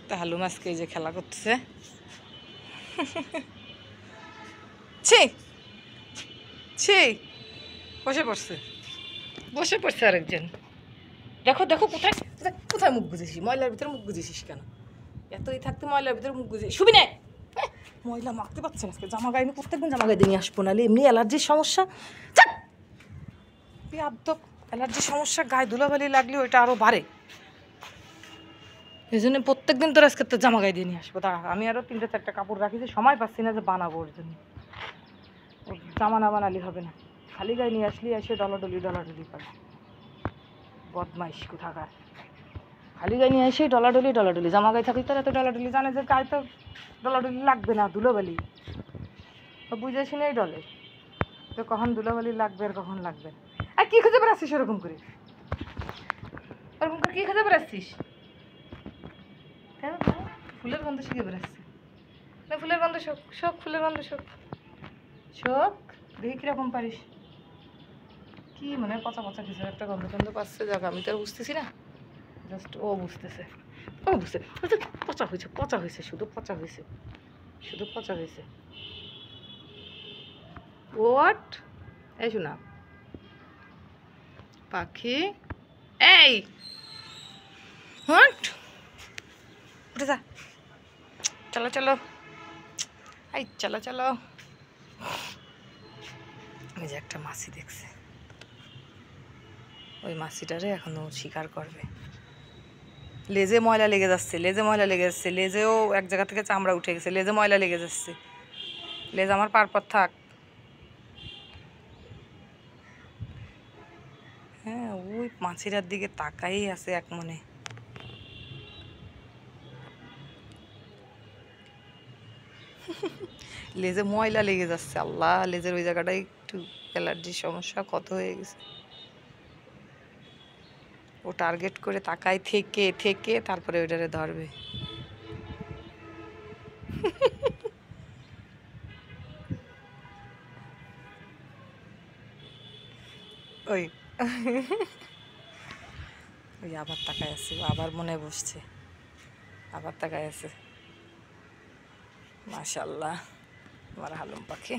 তা হালুম আজকে এই যে খেলা করতেছে। ছি ছি, বসে পড়ছে আরেকজন। দেখো দেখো কোথায় কোথায় মুখ গুজেছিস, ময়লার ভিতরে মুখ গুজেছিস কেন? এতই থাকতে ময়লার ভিতরে মুখ গুজে শুবি না। ময়লা মাখতে পারছে না, আজকে জামা গায়ে প্রত্যেকদিন জামা গায়ে দিয়ে আসবো, নাহলে এমনি অ্যালার্জির সমস্যা। আদব, অ্যালার্জির সমস্যা, গায়ে ধুলাবালি লাগলে ওইটা আরও বাড়ে। এই জন্য প্রত্যেকদিন তোর আজকে তোর জামা গায়ে দিয়ে নিয়ে আসবো। দাঁড়া, আমি আরও 3-4টা কাপড় রাখি, যে সময় পাচ্ছি না যে বানাবো ওর জন্য। ও জামা না বানালি হবে না, খালি গায়ে নিয়ে আসলি এসে ডলাডলি করে। বদমাইশ কোথাকার, খালি গায়ে নিয়ে এসে ডলাডলি জামা গায়ে থাকি, তোর এত ডলাডলি, জানে যে গায়ে তো ডলাডলি লাগবে না, ধুলোবালি তো বুঝে শুনেই ডলে, তো কখন ধুলোবালি লাগবে আর কখন লাগবে। আর কী খুঁজে বেড়াচ্ছিস ওরকম করে কী খুঁজে বেড়াচ্ছিস? ফুলের গন্ধ শিখে বেড়াচ্ছে না, ফুলের গন্ধ শোক শোক, ফুলের গন্ধ শোক শোক, দেখি কীরকম পারিস। কি মনে হয় পচা পচা কিছু একটা গন্ধ টন্ধ পাচ্ছে, যাক আমি তো আর বুঝতেছি না, জাস্ট ও বুঝতেছে। পচা হয়েছে শুধু পচা হয়েছে। ওয়াট? এই শোনা পাখি, এই হোয়াট, উঠে যা, চলো এই চলো। এই যে একটা মাছি দেখছে, ওই মাছিটারে এখনো শিকার করবে। লেজে ময়লা লেগে যাচ্ছে, লেজেও এক জায়গা থেকে চামড়া উঠে গেছে, লেজে ময়লা লেগে যাচ্ছে। লেজ আমার পারপর থাক। হ্যাঁ, ওই মাছিটার দিকে তাকাই আছে এক মনে। লেজে ময়লা লেগে যাচ্ছে, আল্লাহ, লেজের ওই জায়গাটায় একটু অ্যালার্জির সমস্যা কত হয়ে গেছে। ও টার্গেট করে তাকায় থেকে তারপরে ওইটারে ধরবে। ওই ওই আবার তাকায় আছে, আবার মনে বসছে, আবার তাকায় আছে। মাশাআল্লাহ, আমার হালুম পাখি।